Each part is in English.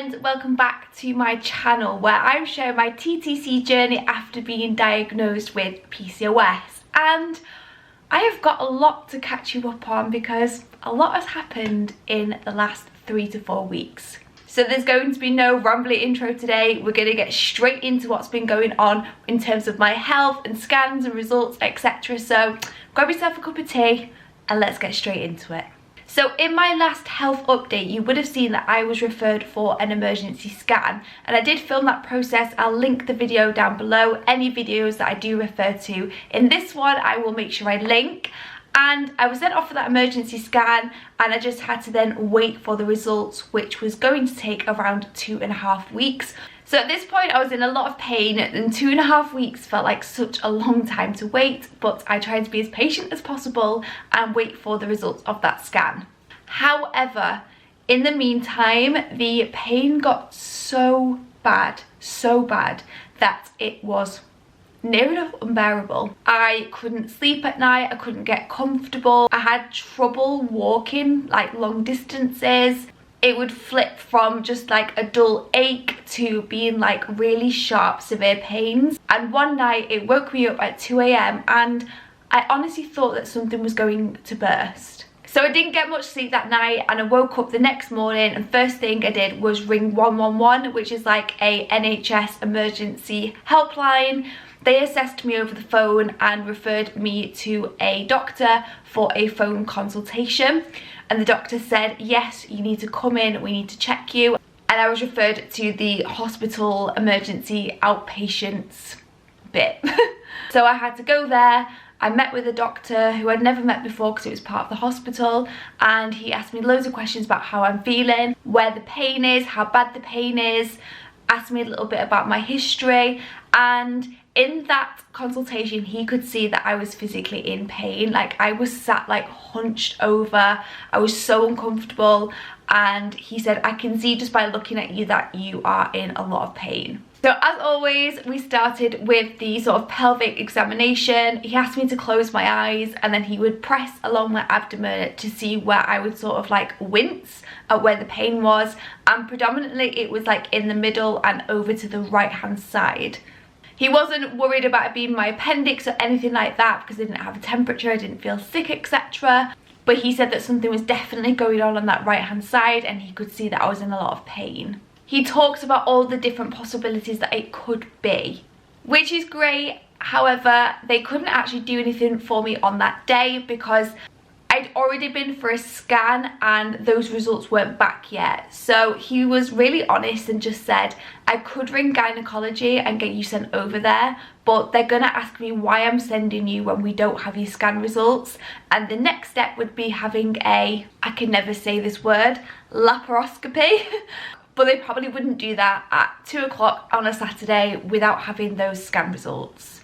friends, welcome back to my channel where I'm sharing my TTC journey after being diagnosed with PCOS. And I have got a lot to catch you up on because a lot has happened in the last 3 to 4 weeks. So there's going to be no rambly intro today. We're going to get straight into what's been going on in terms of my health and scans and results, etc. So grab yourself a cup of tea and let's get straight into it. So in my last health update, you would have seen that I was referred for an emergency scan, and I did film that process. I'll link the video down below, any videos that I do refer to. In this one, I will make sure I link. And I was sent off for that emergency scan, and I just had to then wait for the results, which was going to take around 2.5 weeks. So at this point I was in a lot of pain, and 2.5 weeks felt like such a long time to wait, but I tried to be as patient as possible and wait for the results of that scan. However, in the meantime, the pain got so bad that it was near enough unbearable. I couldn't sleep at night, I couldn't get comfortable, I had trouble walking like long distances. It would flip from just like a dull ache to being like really sharp, severe pains. And one night it woke me up at 2 AM and I honestly thought that something was going to burst. So I didn't get much sleep that night, and I woke up the next morning, and first thing I did was ring 111, which is like a NHS emergency helpline. They assessed me over the phone and referred me to a doctor for a phone consultation. And the doctor said, yes, you need to come in, we need to check you. And I was referred to the hospital emergency outpatients bit. So I had to go there. I met with a doctor who I'd never met before because it was part of the hospital, and he asked me loads of questions about how I'm feeling, where the pain is, how bad the pain is, asked me a little bit about my history. And in that consultation he could see that I was physically in pain. Like, I was sat like hunched over, I was so uncomfortable, and he said, I can see just by looking at you that you are in a lot of pain. So as always, we started with the sort of pelvic examination. He asked me to close my eyes, and then he would press along my abdomen to see where I would sort of like wince at where the pain was, and predominantly it was like in the middle and over to the right hand side. He wasn't worried about it being my appendix or anything like that because I didn't have a temperature, I didn't feel sick, etc. But he said that something was definitely going on that right hand side, and he could see that I was in a lot of pain. He talked about all the different possibilities that it could be, which is great. However, they couldn't actually do anything for me on that day because I'd already been for a scan and those results weren't back yet. So he was really honest and just said, I could ring gynecology and get you sent over there, but they're gonna ask me why I'm sending you when we don't have your scan results. And the next step would be having a, I can never say this word, laparoscopy. But they probably wouldn't do that at 2 o'clock on a Saturday without having those scan results.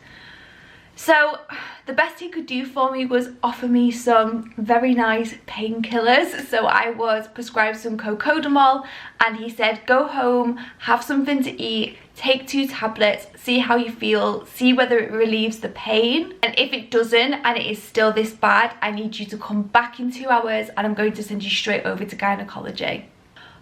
So the best he could do for me was offer me some very nice painkillers. So I was prescribed some cocodamol, and he said, go home, have something to eat, take 2 tablets, see how you feel, see whether it relieves the pain. And if it doesn't and it is still this bad, I need you to come back in 2 hours and I'm going to send you straight over to gynecology.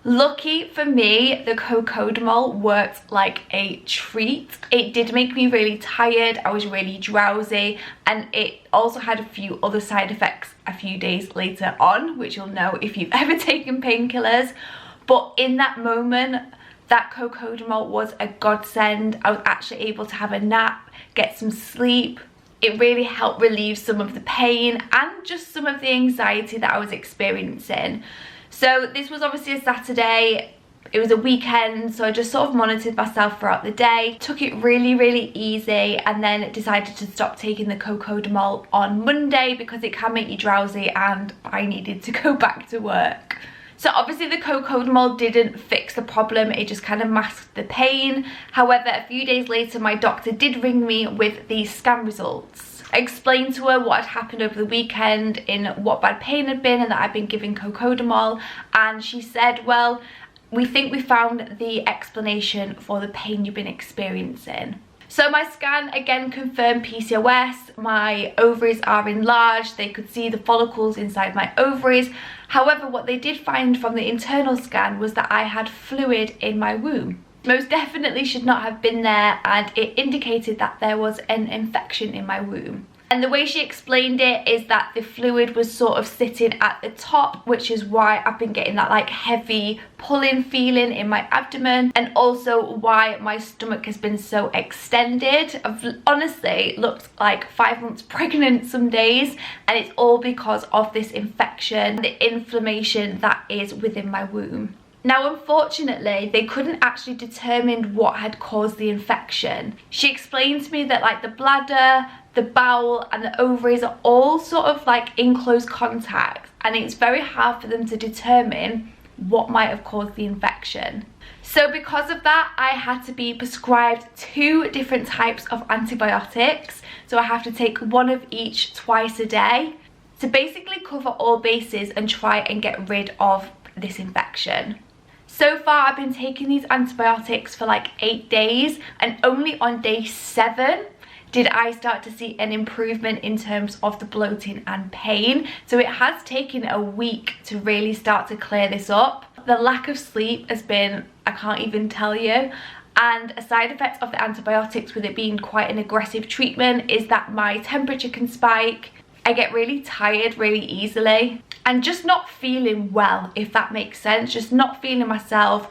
Lucky for me, the cocodamol worked like a treat. It did make me really tired, I was really drowsy, and it also had a few other side effects a few days later on, which you'll know if you've ever taken painkillers. But in that moment, that cocodamol was a godsend. I was actually able to have a nap, get some sleep. It really helped relieve some of the pain and just some of the anxiety that I was experiencing. So this was obviously a Saturday, it was a weekend, so I just sort of monitored myself throughout the day, took it really easy, and then decided to stop taking the cocodamol on Monday because it can make you drowsy and I needed to go back to work. So obviously the cocodamol didn't fix the problem, it just kind of masked the pain. However, a few days later my doctor did ring me with the scan results. I explained to her what had happened over the weekend, in what bad pain had been, and that I'd been giving cocodamol, and she said, well, we think we found the explanation for the pain you've been experiencing. So my scan again confirmed PCOS, my ovaries are enlarged, they could see the follicles inside my ovaries. However, what they did find from the internal scan was that I had fluid in my womb. Most definitely should not have been there, and it indicated that there was an infection in my womb. And the way she explained it is that the fluid was sort of sitting at the top, which is why I've been getting that like heavy pulling feeling in my abdomen, and also why my stomach has been so extended. I've honestly looked like 5 months pregnant some days, and it's all because of this infection, the inflammation that is within my womb. Now, unfortunately, they couldn't actually determine what had caused the infection. She explained to me that like the bladder, the bowel and the ovaries are all sort of like in close contact, and it's very hard for them to determine what might have caused the infection. So because of that, I had to be prescribed 2 different types of antibiotics. So I have to take one of each twice a day to basically cover all bases and try and get rid of this infection. So far, I've been taking these antibiotics for like 8 days, and only on day 7 did I start to see an improvement in terms of the bloating and pain. So it has taken a week to really start to clear this up. The lack of sleep has been, I can't even tell you. And a side effect of the antibiotics, with it being quite an aggressive treatment, is that my temperature can spike. I get really tired really easily, and just not feeling well, if that makes sense. Just not feeling myself,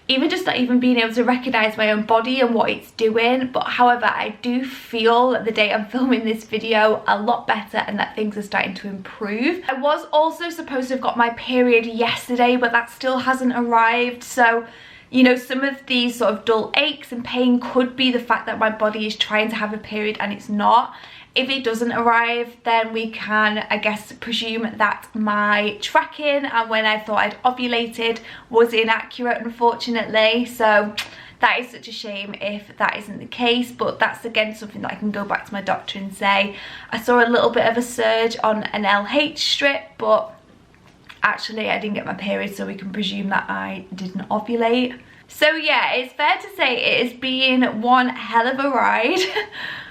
even just not even being able to recognize my own body and what it's doing. But however, I do feel the day I'm filming this video a lot better, and that things are starting to improve. I was also supposed to have got my period yesterday, but that still hasn't arrived. So, you know, some of these sort of dull aches and pain could be the fact that my body is trying to have a period and it's not. If it doesn't arrive, then we can, I guess, presume that my tracking and when I thought I'd ovulated was inaccurate, unfortunately. So that is such a shame if that isn't the case, but that's again something that I can go back to my doctor and say, I saw a little bit of a surge on an LH strip, but actually I didn't get my period, so we can presume that I didn't ovulate. So yeah, it's fair to say it has been one hell of a ride.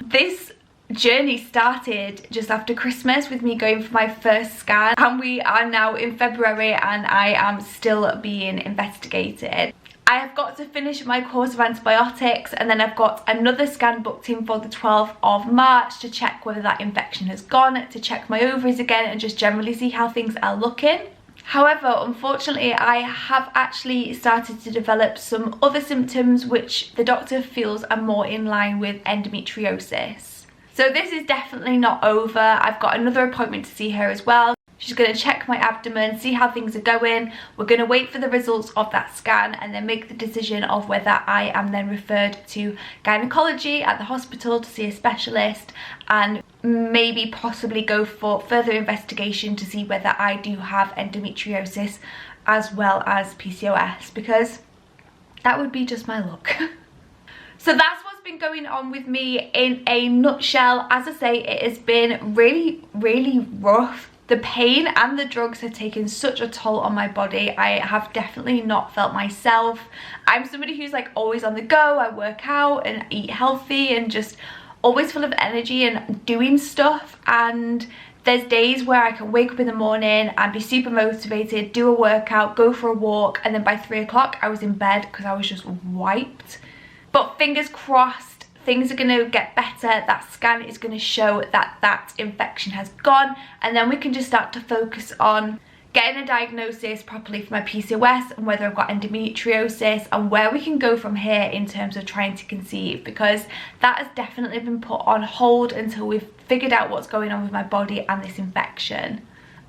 This journey started just after Christmas with me going for my first scan, and we are now in February and I am still being investigated. I have got to finish my course of antibiotics, and then I've got another scan booked in for the 12th of March to check whether that infection has gone, to check my ovaries again and just generally see how things are looking. However, unfortunately, I have actually started to develop some other symptoms which the doctor feels are more in line with endometriosis. So this is definitely not over. I've got another appointment to see her as well. She's going to check my abdomen, see how things are going. We're going to wait for the results of that scan and then make the decision of whether I am then referred to gynecology at the hospital to see a specialist, and maybe possibly go for further investigation to see whether I do have endometriosis as well as PCOS, because that would be just my luck. So that's what's been going on with me in a nutshell. As I say, it has been really, really rough. The pain and the drugs have taken such a toll on my body. I have definitely not felt myself. I'm somebody who's like always on the go. I work out and eat healthy and just always full of energy and doing stuff. And there's days where I can wake up in the morning and be super motivated, do a workout, go for a walk, and then by 3 o'clock I was in bed because I was just wiped. But fingers crossed, things are going to get better. That scan is going to show that that infection has gone, and then we can just start to focus on getting a diagnosis properly for my PCOS and whether I've got endometriosis, and where we can go from here in terms of trying to conceive, because that has definitely been put on hold until we've figured out what's going on with my body and this infection.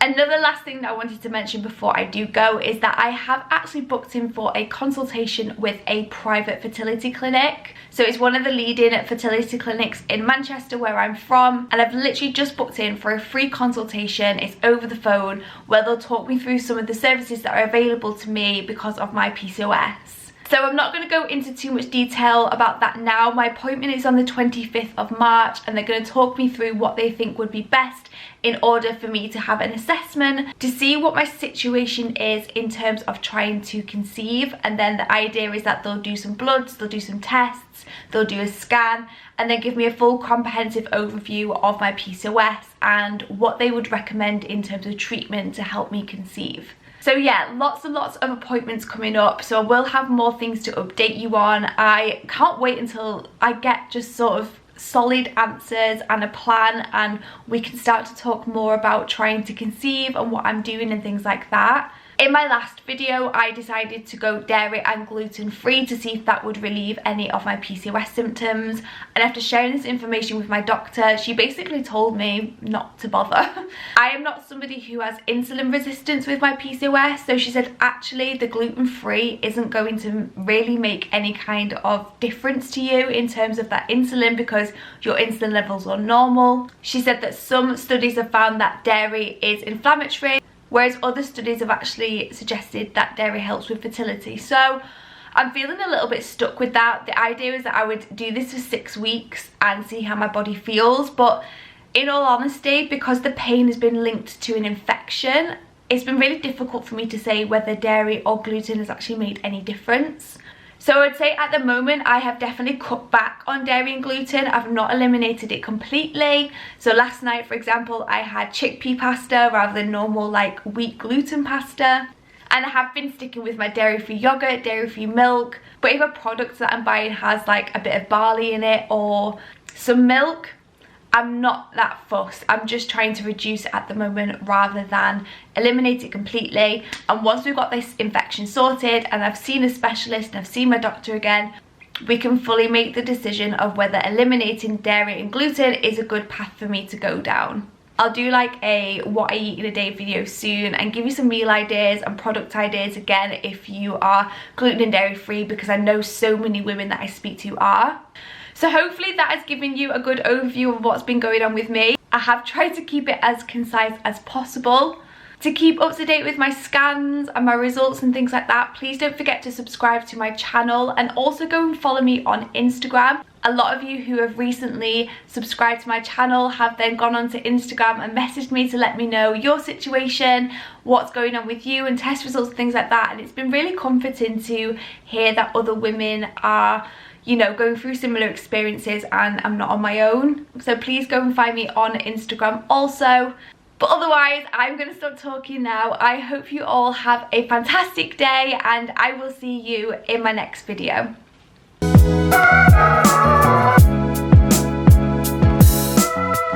Another last thing that I wanted to mention before I do go is that I have actually booked in for a consultation with a private fertility clinic. So it's one of the leading fertility clinics in Manchester, where I'm from, and I've literally just booked in for a free consultation. It's over the phone, where they'll talk me through some of the services that are available to me because of my PCOS. So I'm not going to go into too much detail about that now. My appointment is on the 25th of March, and they're going to talk me through what they think would be best in order for me to have an assessment to see what my situation is in terms of trying to conceive. And then the idea is that they'll do some bloods, they'll do some tests, they'll do a scan, and then give me a full comprehensive overview of my PCOS and what they would recommend in terms of treatment to help me conceive. So yeah, lots and lots of appointments coming up, so I will have more things to update you on. I can't wait until I get just sort of solid answers and a plan, and we can start to talk more about trying to conceive and what I'm doing and things like that. In my last video, I decided to go dairy and gluten free to see if that would relieve any of my PCOS symptoms. And after sharing this information with my doctor, she basically told me not to bother. I am not somebody who has insulin resistance with my PCOS, so she said actually the gluten free isn't going to really make any kind of difference to you in terms of that insulin because your insulin levels are normal. She said that some studies have found that dairy is inflammatory, whereas other studies have actually suggested that dairy helps with fertility. So I'm feeling a little bit stuck with that. The idea is that I would do this for 6 weeks and see how my body feels, but in all honesty, because the pain has been linked to an infection, it's been really difficult for me to say whether dairy or gluten has actually made any difference. So I'd say at the moment I have definitely cut back on dairy and gluten. I've not eliminated it completely. So last night, for example, I had chickpea pasta rather than normal like wheat gluten pasta. And I have been sticking with my dairy-free yogurt, dairy-free milk. But if a product that I'm buying has like a bit of barley in it or some milk, I'm not that fussed. I'm just trying to reduce it at the moment rather than eliminate it completely. And once we've got this infection sorted and I've seen a specialist and I've seen my doctor again, we can fully make the decision of whether eliminating dairy and gluten is a good path for me to go down. I'll do like a what I eat in a day video soon and give you some meal ideas and product ideas again if you are gluten and dairy free, because I know so many women that I speak to are. So hopefully that has given you a good overview of what's been going on with me. I have tried to keep it as concise as possible. To keep up to date with my scans and my results and things like that, please don't forget to subscribe to my channel and also go and follow me on Instagram. A lot of you who have recently subscribed to my channel have then gone onto Instagram and messaged me to let me know your situation, what's going on with you and test results and things like that. And it's been really comforting to hear that other women are, you know, going through similar experiences and I'm not on my own. So please go and find me on Instagram also. But otherwise, I'm going to stop talking now. I hope you all have a fantastic day and I will see you in my next video.